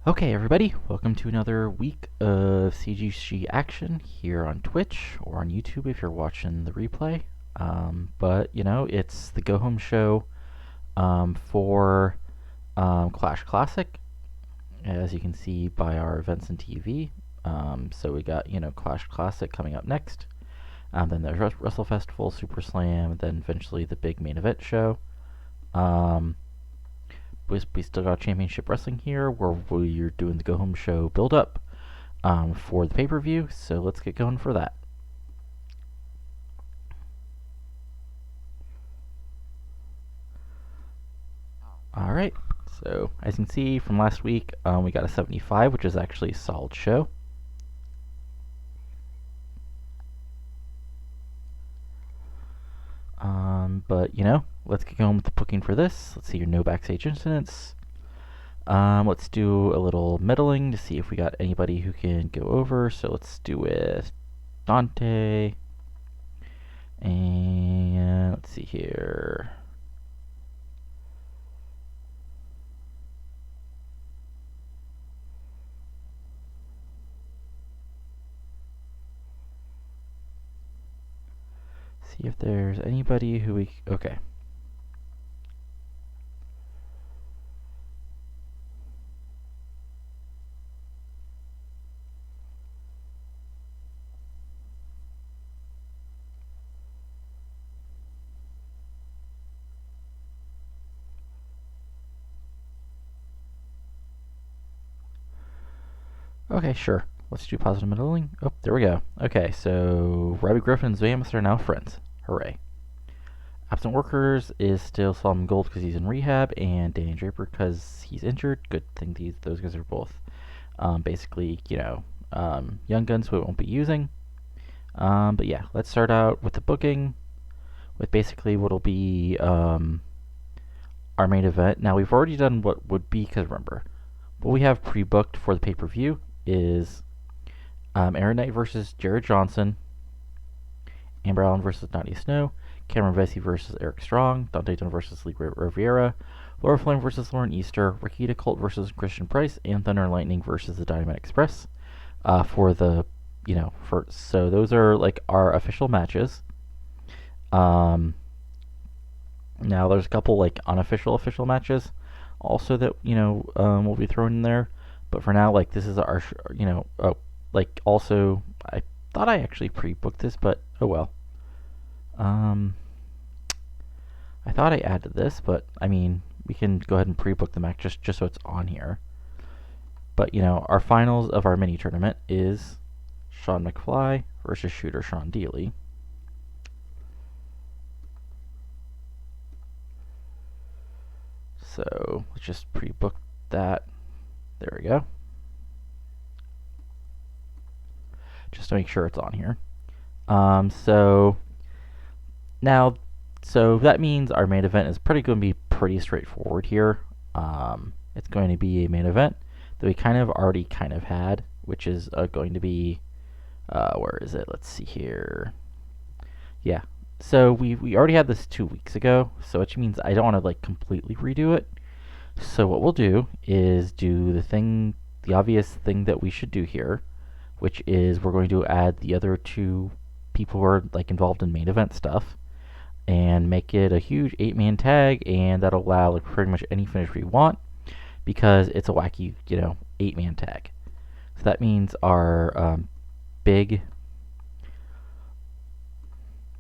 Okay, everybody, welcome to another week of CGC action here on Twitch or on YouTube if you're watching the replay. But it's the go home show for Clash Classic, as you can see by our events and TV. So we got Clash Classic coming up next. Then there's Wrestle Festival, Super Slam, then eventually the big main event show. We still got Championship Wrestling here, where we're doing the Go Home Show build-up for the pay-per-view, so let's get going for that. Alright, so as you can see from last week, we got a 75, which is actually a solid show. But let's get going with the booking for this. Let's see your no backstage incidents. Let's do a little meddling to see if we got anybody who can go over. So let's do with Dante. And let's see here. See if there's anybody who we... Okay. Okay, sure. Let's do positive middling. Oh, there we go. Okay, so Robbie Griffin and Zamus are now friends. Hooray. Absent Workers is still Solomon Gold because he's in rehab, and Danny Draper because he's injured. Good thing those guys are both basically, young guns we won't be using. But yeah, let's start out with the booking with basically what'll be our main event. Now, we've already done what would be, because remember, what we have pre-booked for the pay-per-view is Aaron Knight versus Jared Johnson, Amber Allen versus Nadia Snow, Cameron Vesey versus Eric Strong, Dante Dunn versus Lee Riviera, Laura Flame versus Lauren Easter, Rakita Colt versus Christian Price, and Thunder and Lightning versus the Dynamite Express for the, so those are like our official matches. Now there's a couple like unofficial official matches also that we'll be throwing in there, but for now, like, this is our like, also I thought I actually pre-booked this, but oh well. I thought I added this, but I mean, we can go ahead and pre-book the match just so it's on here. But our finals of our mini tournament is Sean McFly versus Shooter Sean Dealey. So let's just pre-book that. There we go. Just to make sure it's on here. So that means our main event is going to be pretty straightforward here. It's going to be a main event that we already had, which is going to be, where is it? Let's see here. Yeah. So we already had this 2 weeks ago, so which means I don't want to like completely redo it. So what we'll do is do the obvious thing that we should do here, which is we're going to add the other two people who are like involved in main event stuff and make it a huge 8-man tag, and that'll allow like pretty much any finish we want because it's a wacky 8-man tag. So that means our big,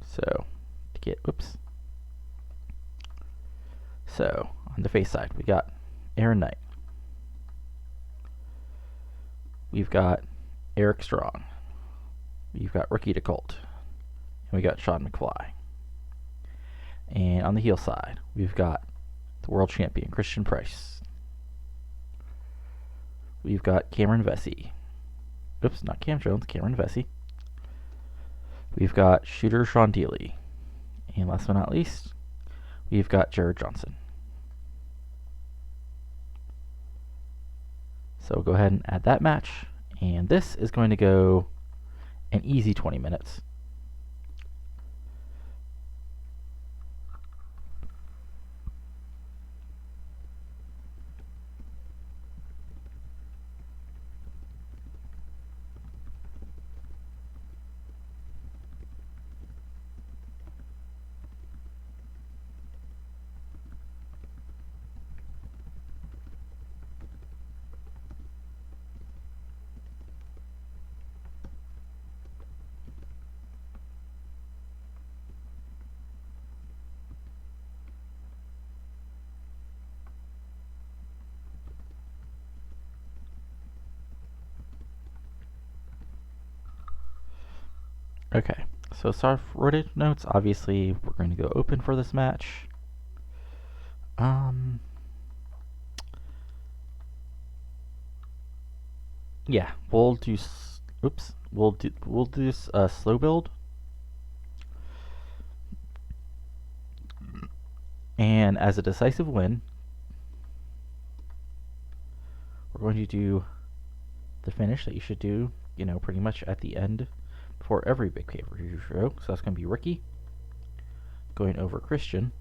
so to get, whoops, so on the face side we got Aaron Knight, we've got Eric Strong, we've got Rakita Colt, and we got Sean McFly. And on the heel side, we've got the world champion, Christian Price. We've got Cameron Vesey. Oops, not Cam Jones, Cameron Vesey. We've got Shooter Sean Dealey. And last but not least, we've got Jared Johnson. So we'll go ahead and add that match. And this is going to go an easy 20 minutes. Okay, so start rotated notes. Obviously, we're going to go open for this match. Yeah, we'll do. Oops, we'll do slow build, and as a decisive win, we're going to do the finish that you should do. You know, pretty much at the end before every big pay-per-view show. So that's going to be Ricky going over Christian.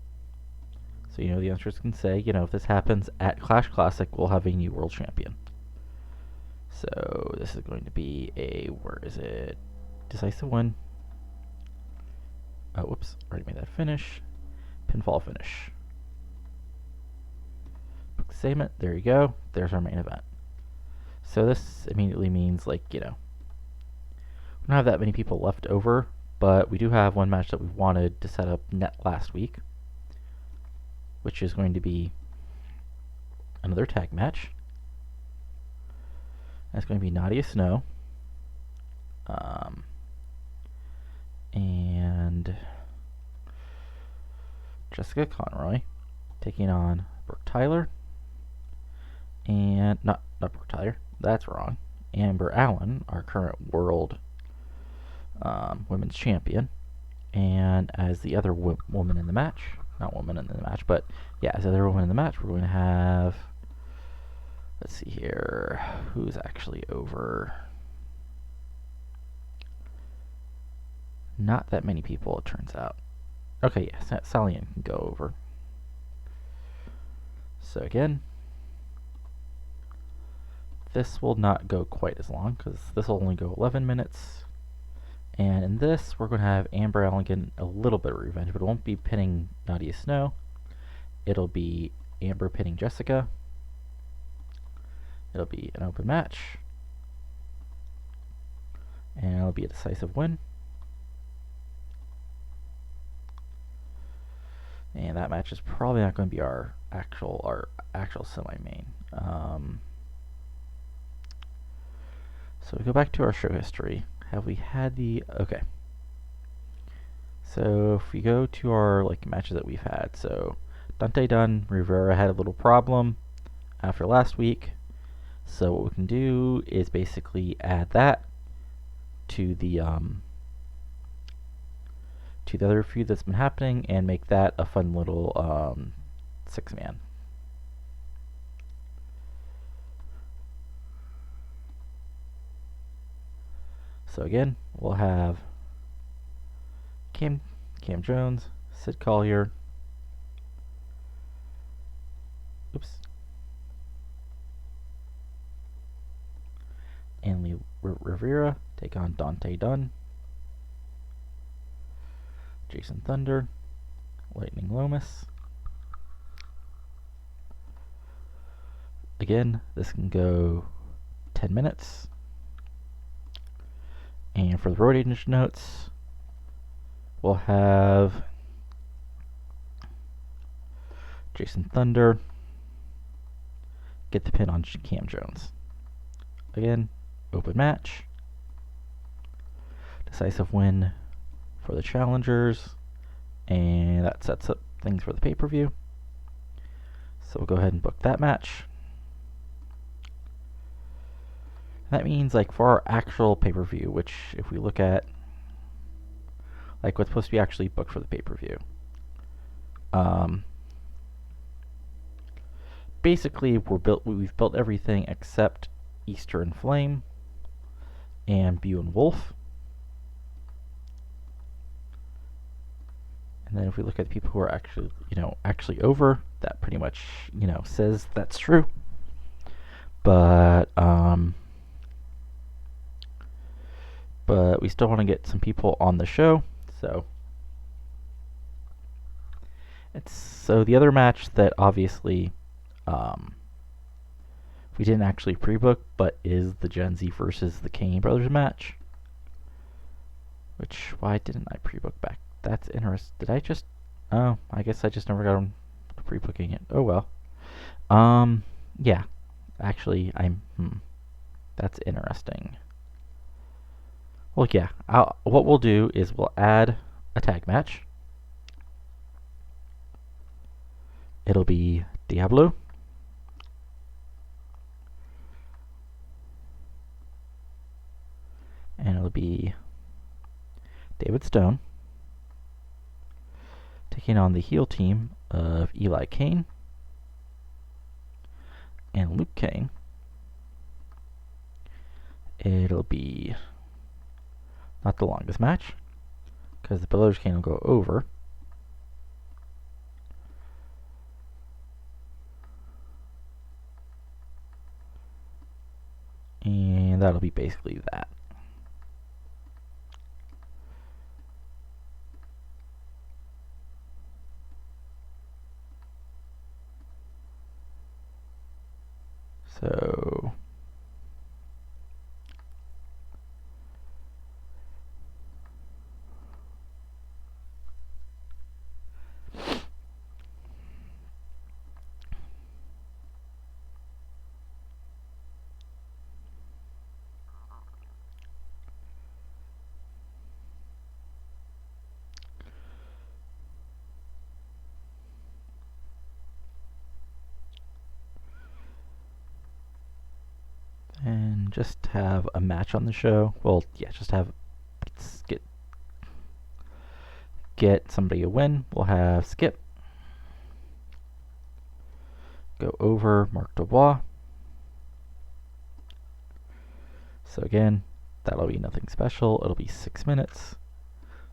So, you know, the answers can say, you know, if this happens at Clash Classic, we'll have a new world champion. So this is going to be a, where is it? Decisive win. Oh, whoops, already made that finish. Pinfall finish. Book segment, there you go. There's our main event. So this immediately means, like, you know, we don't have that many people left over, but we do have one match that we wanted to set up net last week, which is going to be another tag match. That's going to be Nadia Snow and Jessica Conroy taking on Brooke Tyler and not Brooke Tyler, that's wrong. Amber Allen, our current world women's champion, and as the other woman in the match, not woman in the match, but yeah, as the other woman in the match, we're going to have, let's see here, who's actually over? Not that many people, it turns out. Okay, yes, Sally Ann can go over. So again, this will not go quite as long, because this will only go 11 minutes. And in this, we're going to have Amber Allen getting a little bit of revenge, but it won't be pinning Nadia Snow. It'll be Amber pinning Jessica. It'll be an open match. And it'll be a decisive win. And that match is probably not going to be our actual semi-main. So we go back to our show history. Have we had the... Okay. So if we go to our like matches that we've had, so Dante Dunn, Rivera had a little problem after last week. So what we can do is basically add that to the other feud that's been happening and make that a fun little 6-man. So again, we'll have Cam Jones, Sid Collier, and Lee Rivera take on Dante Dunn, Jason Thunder, Lightning Lomas. Again, this can go 10 minutes. And for the road agent notes, we'll have Jason Thunder get the pin on Cam Jones. Again, open match. Decisive win for the challengers. And that sets up things for the pay-per-view. So we'll go ahead and book that match. That means, like, for our actual pay-per-view, which if we look at like what's supposed to be actually booked for the pay-per-view, basically we've built everything except Easter and Flame and Bew and Wolf. And then if we look at the people who are actually, actually over, that pretty much, says that's true. But we still want to get some people on the show, so the other match that obviously we didn't actually pre-book, but is the Gen Z versus the Kane Brothers match. Which, why didn't I pre-book back? That's interesting. Did I just... Oh, I guess I just never got around to pre-booking it. Oh well. Yeah. Actually, that's interesting. Well, yeah. What we'll do is we'll add a tag match. It'll be Diablo. And it'll be David Stone taking on the heel team of Eli Kane and Luke Kane. It'll be not the longest match, because the Builders Kane will go over. And that'll be basically that. So and just have a match on the show. Well, yeah, just have get somebody a win. We'll have Skip go over Mark Dubois. So again, that'll be nothing special. It'll be 6 minutes.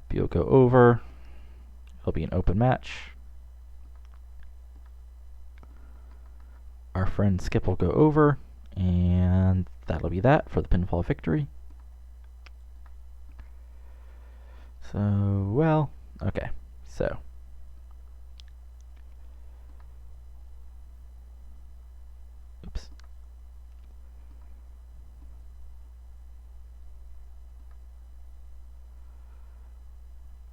Beal go over. It'll be an open match. Our friend Skip will go over, and that'll be that for the pinfall victory. So, well, okay, so. Oops.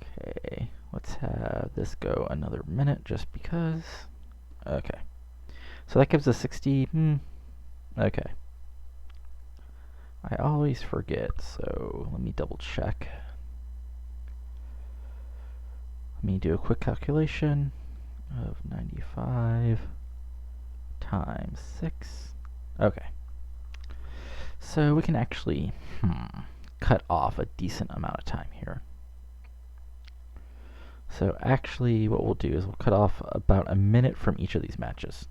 Okay, let's have this go another minute just because. Okay. So that gives us 60. Okay. I always forget, so let me double check. Let me do a quick calculation of 95 times 6. Okay. So we can actually cut off a decent amount of time here. So actually what we'll do is we'll cut off about a minute from each of these matches.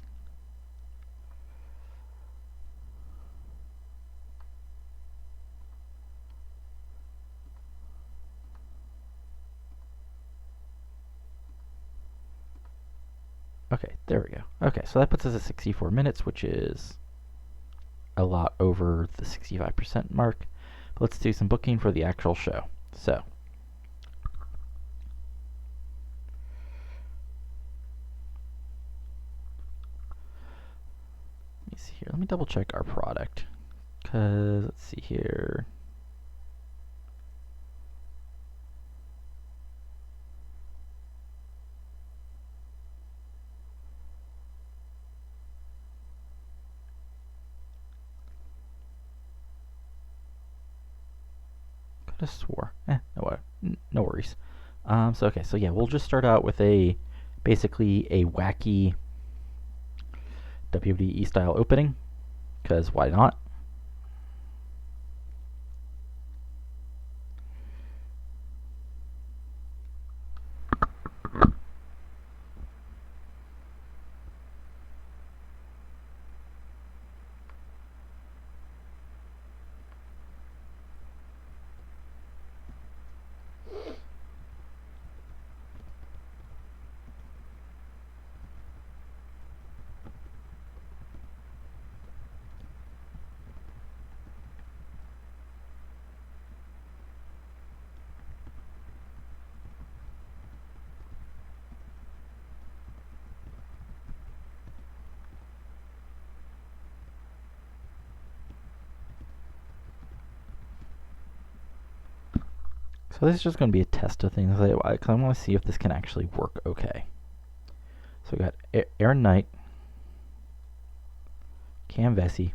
Okay, there we go. Okay, so that puts us at 64 minutes, which is a lot over the 65% mark. But let's do some booking for the actual show. So, let me see here. Let me double check our product. Because, let's see here. Could have swore. No worries. So yeah, we'll just start out with basically a wacky WWE style opening, because why not? So this is just going to be a test of things, because I want to see if this can actually work okay. So we got Aaron Knight, Cam Vesey,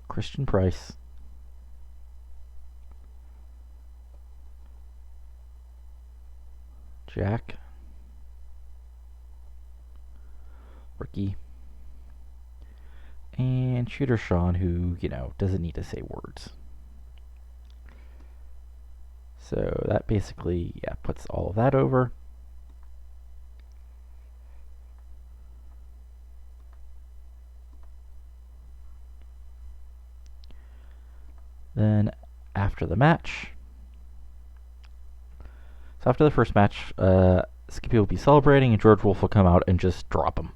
Christian Price, Jack. Ricky. And Shooter Sean, who, doesn't need to say words. So that basically, puts all of that over. Then after the match, so after the first match, Skippy will be celebrating and George Wolf will come out and just drop him.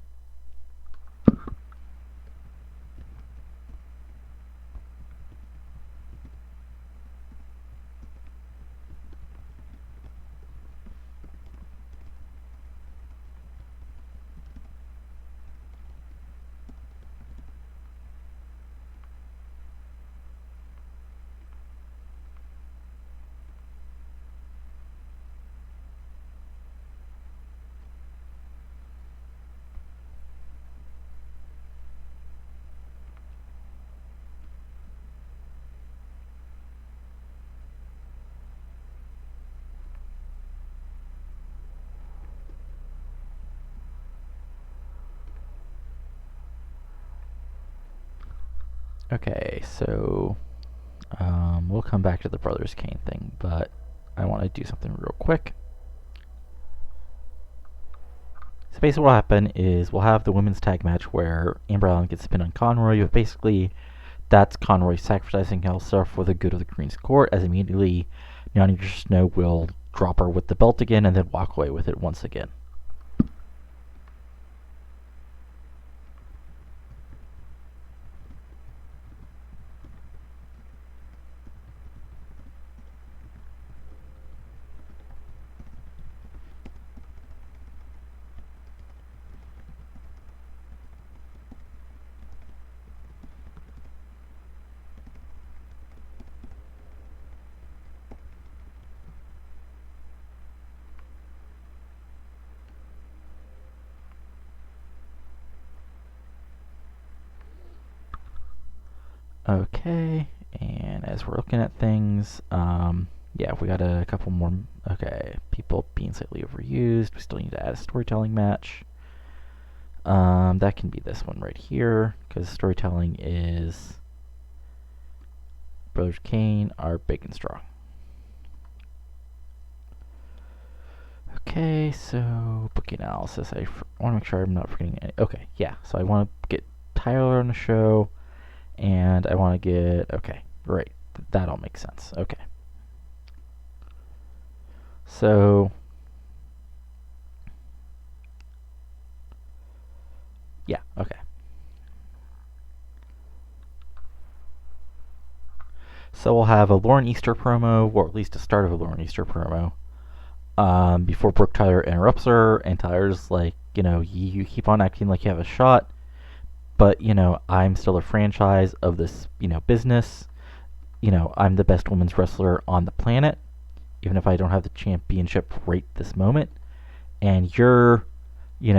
Okay, so we'll come back to the Brothers Kane thing, but I want to do something real quick. So basically what will happen is we'll have the women's tag match where Amber Allen gets pinned on Conroy, but basically that's Conroy sacrificing himself for the good of the Queen's Court, as immediately Nani Snow will drop her with the belt again and then walk away with it once again. Okay, and as we're looking at things, we got a couple more. Okay, people being slightly overused. We still need to add a storytelling match. That can be this one right here, because storytelling is Brothers Kane are big and strong. Okay, so booking analysis. I want to make sure I'm not forgetting any. Okay, yeah, so I want to get Tyler on the show. And I want to get, okay, right, that all makes sense. Okay. So, yeah, okay. So we'll have a Lauren Easter promo, or at least a start of a Lauren Easter promo, before Brooke Tyler interrupts her, and Tyler's like, you keep on acting like you have a shot, but, I'm still a franchise of this, business. I'm the best women's wrestler on the planet, even if I don't have the championship right this moment. And you're, you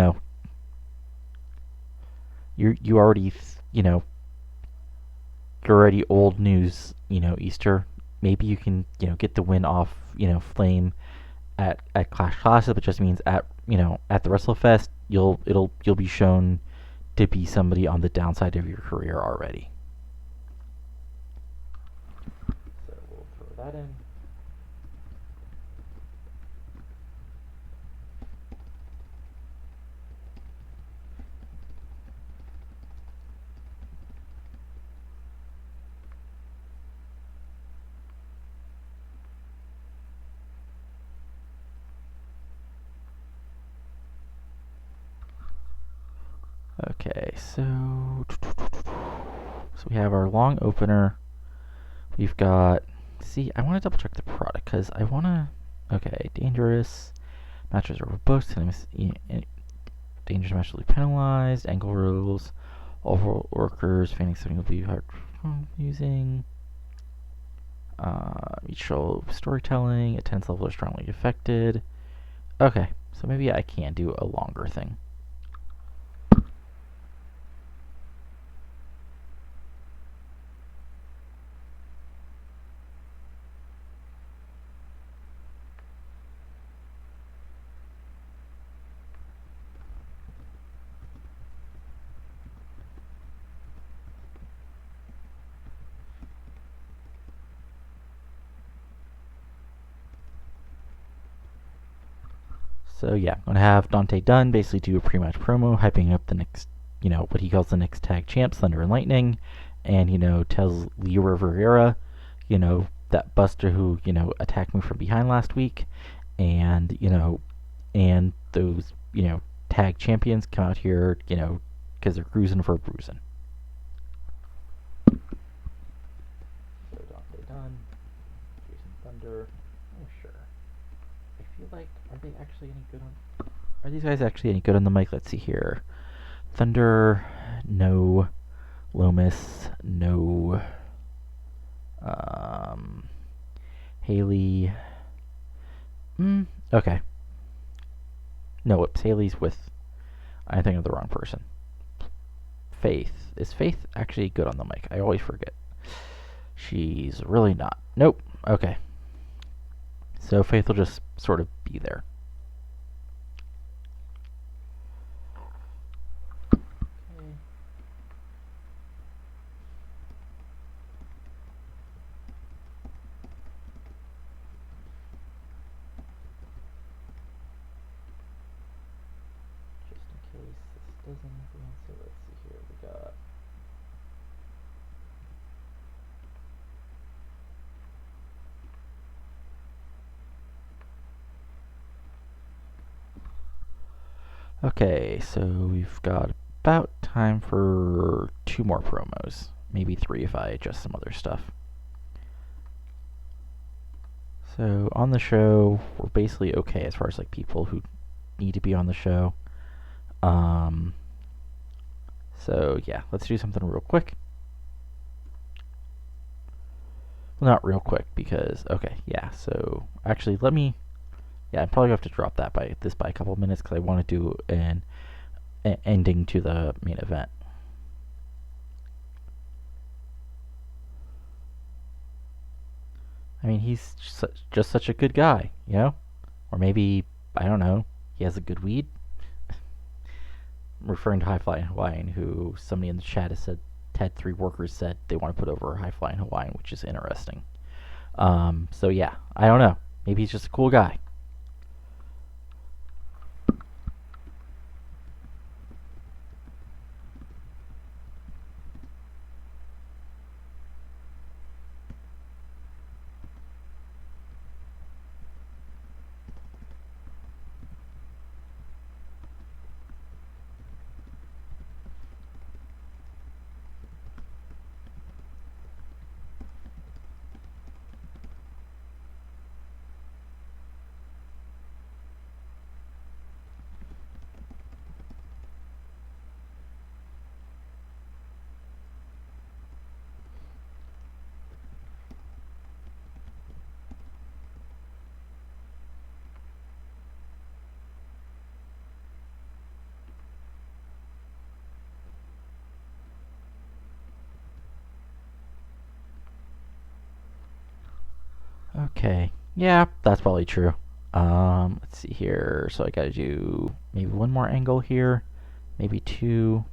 already, you're already old news, Easter. Maybe you can, get the win off, Flame at Clash Classic, but just means at the WrestleFest, you'll be shown to be somebody on the downside of your career already. So we'll throw that in. Okay, so we have our long opener. We've got, I want to double check the product because I want to, okay, dangerous matches are booked, dangerous matches will be penalized, angle rules, all workers, fanning setting will be hard using, mutual storytelling, attendance level is strongly affected. Okay, so maybe I can do a longer thing. So yeah, I'm gonna have Dante Dunn basically do a pre-match promo, hyping up the next, what he calls the next tag champs, Thunder and Lightning, and tells Leo Rivera, that Buster who attacked me from behind last week, and and those tag champions come out here, because they're cruising for a bruising. So Dante Dunn, Jason Thunder. Oh sure. I feel like, are they actually any good on? Are these guys actually any good on the mic? Let's see here. Thunder, no. Lomas, no. Haley. Okay. No, whoops. Haley's with. I think of the wrong person. Faith. Is Faith actually good on the mic? I always forget. She's really not. Nope. Okay. So Faith will just sort of be there. Doesn't answer. Let's see here. We got. Okay, so we've got about time for 2 more promos. Maybe 3 if I adjust some other stuff. So on the show, we're basically okay as far as like people who need to be on the show. So yeah, let's do something real quick. Well, not real quick because okay, yeah. So actually, let me. Yeah, I'm probably gonna have to drop that by a couple of minutes because I want to do an ending to the main event. I mean, he's just such a good guy, or maybe I don't know. He has a good weed. Referring to High Flying Hawaiian, who somebody in the chat has said, had 3 workers said they want to put over High Flying Hawaiian, which is interesting. So yeah, I don't know. Maybe he's just a cool guy. Okay, yeah, that's probably true. Let's see here. So I gotta do maybe 1 more angle here, maybe 2.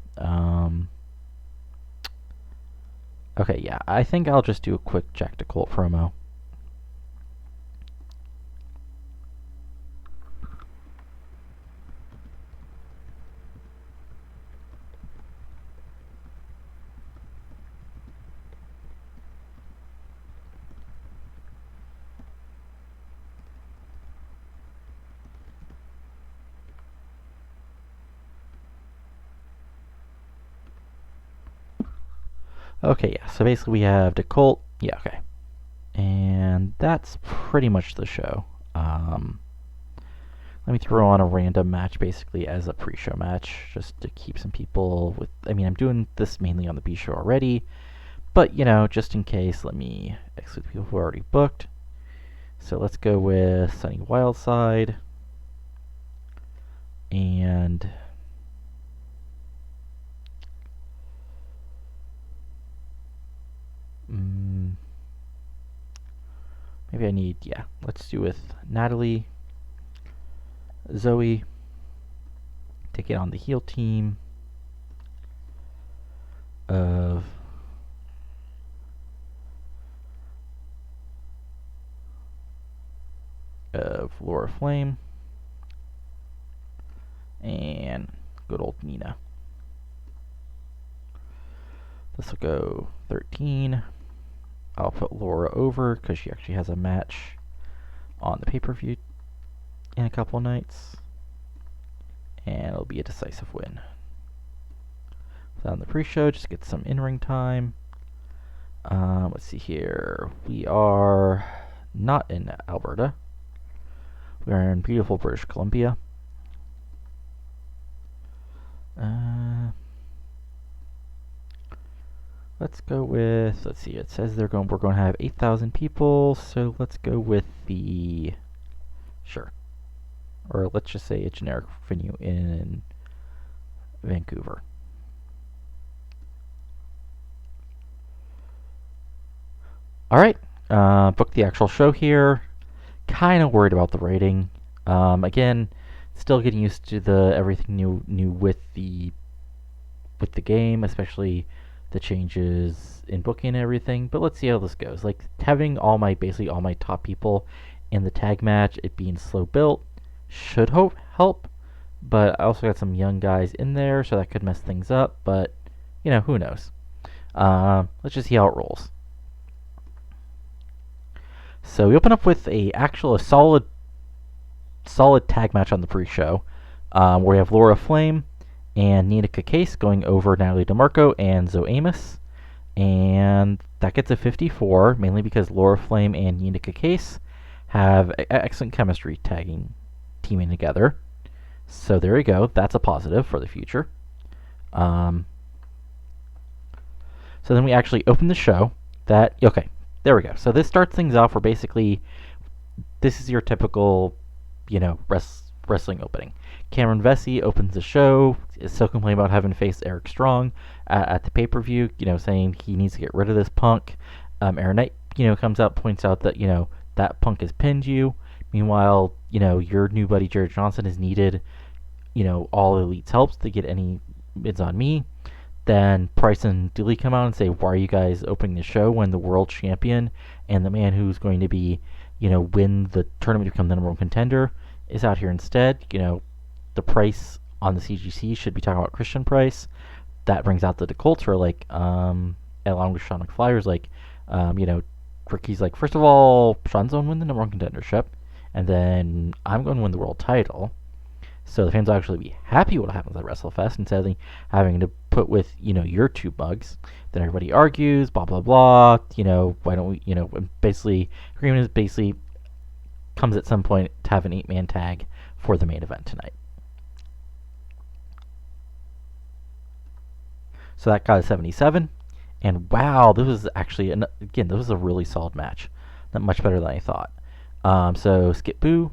Okay, yeah, I think I'll just do a quick Jack to Colt promo. Okay, yeah, so basically we have the Colt. Yeah, okay. And that's pretty much the show. Let me throw on a random match basically as a pre-show match, just to keep some people with. I mean, I'm doing this mainly on the B show already, but just in case, let me exclude people who are already booked. So let's go with Sunny Wildside and maybe I need, yeah, let's do with Natalie, Zoe, take it on the heel team of Laura Flame, good old Nina. This will go 13. I'll put Laura over because she actually has a match on the pay-per-view in a couple of nights. And it'll be a decisive win. On the pre-show, just get some in-ring time. Let's see here. We are not in Alberta. We are in beautiful British Columbia. Let's go with, let's see, it says we're going to have 8,000 people, so let's go with the, sure. Or let's just say a generic venue in Vancouver. Alright, book the actual show here. Kind of worried about the rating. Again, still getting used to the everything new with the game, especially the changes in booking and everything. But let's see how this goes. Like having basically all my top people in the tag match, it being slow built, should help. But I also got some young guys in there, so that could mess things up. But who knows? Let's just see how it rolls. So we open up with a solid tag match on the pre-show, where we have Laura Flame and Nina Case going over Natalie DeMarco and Zoe Amos, and that gets a 54, mainly because Laura Flame and Nina Case have excellent chemistry teaming together. So there you go. That's a positive for the future. So then we actually open the show. Okay, there we go. So this starts things off where basically this is your typical, wrestling opening. Cameron Vesey opens the show, is still complaining about having faced Eric Strong at the pay-per-view, saying he needs to get rid of this Punk. Aaron Knight, comes out, points out that, that Punk has pinned you. Meanwhile, your new buddy Jared Johnson has needed, all Elite's helps to get any bids on me. Then Price and Dooley come out and say, why are you guys opening the show when the world champion and the man who's going to be, win the tournament to become the number one contender is out here instead? The Price on the CGC should be talking about Christian Price. That brings out the Colts who are like, along with Sean McFlyer's like, Ricky's like, first of all, Sean's going to win the number one contendership, and then I'm going to win the world title. So the fans will actually be happy what happens at WrestleFest instead of having to put with, your two mugs. Then everybody argues, blah, blah, blah. Why don't we, basically, agreement is basically comes at some point to have an 8-man tag for the main event tonight. So that got a 77. And wow, this was actually, again, this was a really solid match. Not much better than I thought. So Skip Bew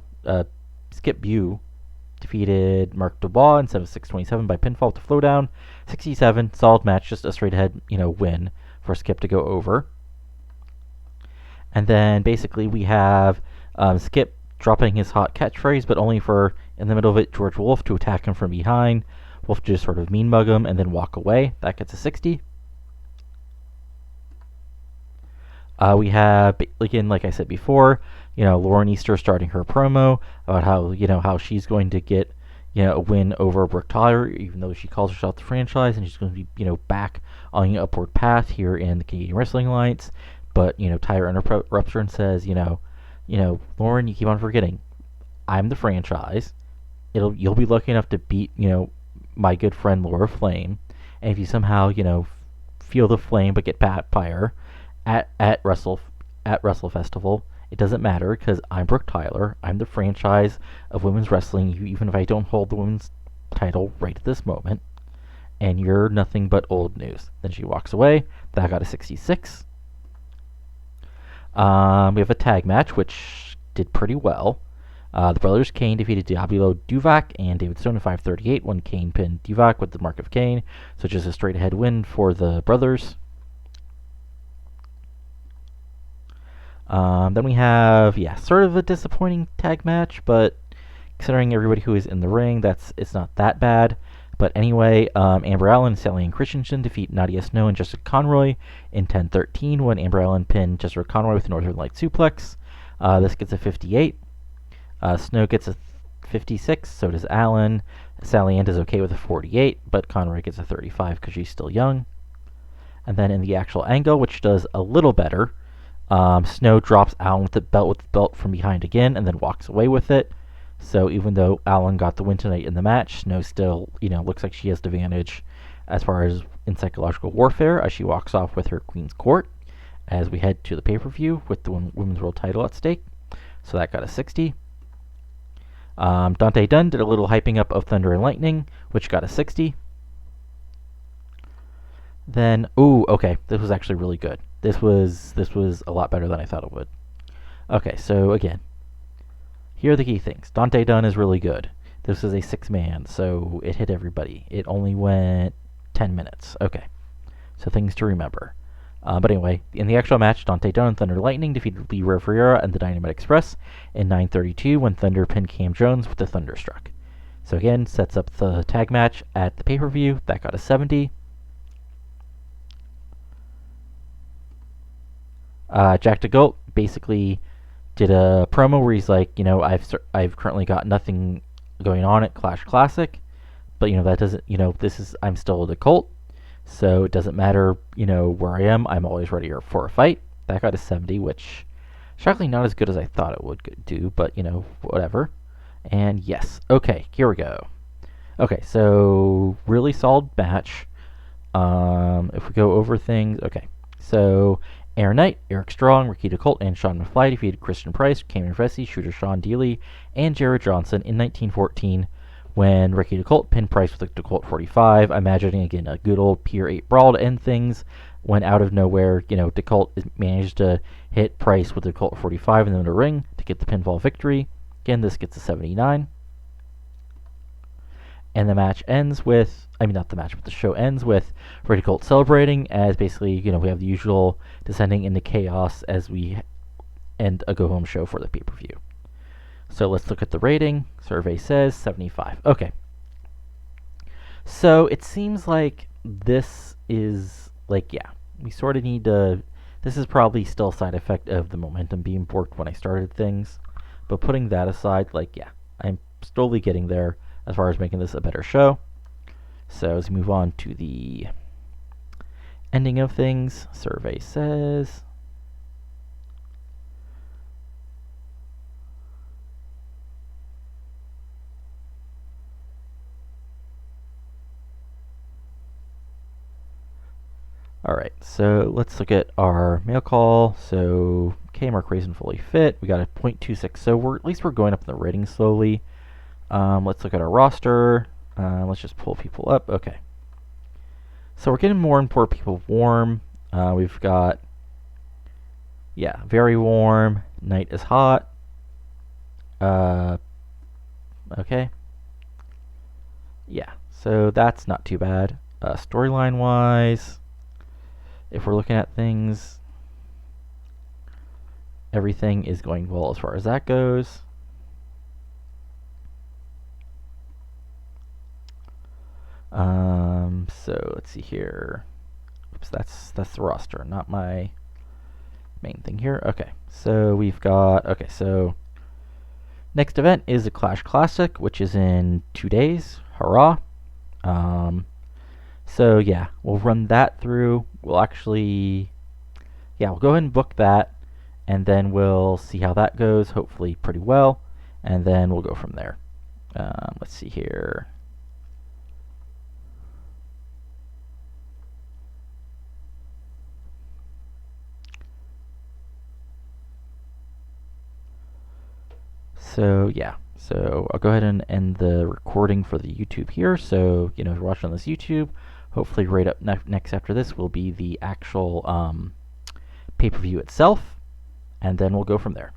defeated Mark Dubois in 7-6-27 by pinfall to Flowdown. 67, solid match, just a straight ahead, win for Skip to go over. And then basically we have Skip dropping his hot catchphrase, but only for, in the middle of it, George Wolf to attack him from behind. Wolf just sort of mean mug him and then walk away. That gets a 60. We have, again, like I said before, Lauren Easter starting her promo about how she's going to get, a win over Brooke Tyler, even though she calls herself the franchise, and she's going to be, back on an upward path here in the Canadian Wrestling Alliance. But, Tyler interrupts her and says, Lauren, you keep on forgetting, I'm the franchise. You'll be lucky enough to beat, my good friend Laura Flame, and if you somehow, feel the flame but get pat by her at Wrestle Festival, it doesn't matter because I'm Brooke Tyler. I'm the franchise of women's wrestling, even if I don't hold the women's title right at this moment, and you're nothing but old news. Then she walks away. That got a 66. We have a tag match which did pretty well. The brothers Kane defeated Diablo Duvac and David Stone in 5:38 when Kane pinned Duvac with the mark of Kane. So just a straight ahead win for the brothers. Then we have, sort of a disappointing tag match, but considering everybody who is in the ring, it's not that bad. But anyway, Amber Allen and Sally Ann Christensen defeat Nadia Snow and Jessica Conroy in 10:13 when Amber Allen pinned Jessica Conroy with a Northern Light suplex. This gets a 58. Snow gets a 56, so does Allen. Sally Ann is okay with a 48, but Conroy gets a 35 because she's still young. And then in the actual angle, which does a little better, Snow drops Alan with the belt from behind again, and then walks away with it. So even though Alan got the win tonight in the match, Snow still, looks like she has the advantage as far as in psychological warfare as she walks off with her Queen's Court as we head to the pay-per-view with the Women's World title at stake. So that got a 60. Dante Dunn did a little hyping up of Thunder and Lightning, which got a 60. Then, okay, this was actually really good. This was a lot better than I thought it would. Okay, so again, here are the key things. Dante Dunn is really good. This is a 6-man, so it hit everybody. It only went 10 minutes. Okay, so things to remember. But anyway, in the actual match, Dante Dunn and Thunder Lightning defeated Lee Rivera and the Dynamite Express in 9:32 when Thunder pinned Cam Jones with the Thunderstruck. So again, sets up the tag match at the pay-per-view. That got a 70. Jack DeGault basically did a promo where he's like, I've currently got nothing going on at Clash Classic, but that doesn't, I'm still a DeGault, so it doesn't matter, where I am. I'm always ready for a fight. That got a 70, which shockingly not as good as I thought it would do, but whatever. And yes, okay, here we go. Okay, so really solid match. If we go over things, okay, so Aaron Knight, Eric Strong, Ricky DeColt, and Sean McFly defeated Christian Price, Cameron Vesey, Shooter Sean Dealey, and Jared Johnson in 1914 when Ricky DeColt pinned Price with a DeColt 45, imagining again a good old Pier 8 brawl to end things, when out of nowhere, DeColt managed to hit Price with the DeColt 45 in the ring to get the pinfall victory. Again, this gets a 79. And the match ends with, not the match, but the show ends with Ricky DeColt celebrating as basically, we have the usual descending into chaos as we end a go-home show for the pay-per-view. So let's look at the rating. Survey says 75. Okay. So it seems like this is, we sort of need to, this is probably still a side effect of the momentum being borked when I started things. But putting that aside, I'm slowly getting there as far as making this a better show. So as we move on to the ending of things, survey says alright, so let's look at our mail call. So Mark Raisin fully fit. We got a 0.26, so at least we're going up in the rating slowly. Let's look at our roster. Let's just pull people up. Okay. So we're getting more and more people warm. We've got, very warm. Night is hot. Okay. Yeah, so that's not too bad. Storyline-wise, if we're looking at things, everything is going well as far as that goes. So let's see here. Oops, that's the roster, not my main thing here. Okay, so we've got, so next event is a Clash Classic, which is in 2 days. Hurrah. So yeah, we'll run that through. We'll actually, we'll go ahead and book that, and then we'll see how that goes, hopefully pretty well, and then we'll go from there. Let's see here. So so I'll go ahead and end the recording for the YouTube here. So if you're watching on this YouTube, hopefully right up next after this will be the actual pay-per-view itself, and then we'll go from there.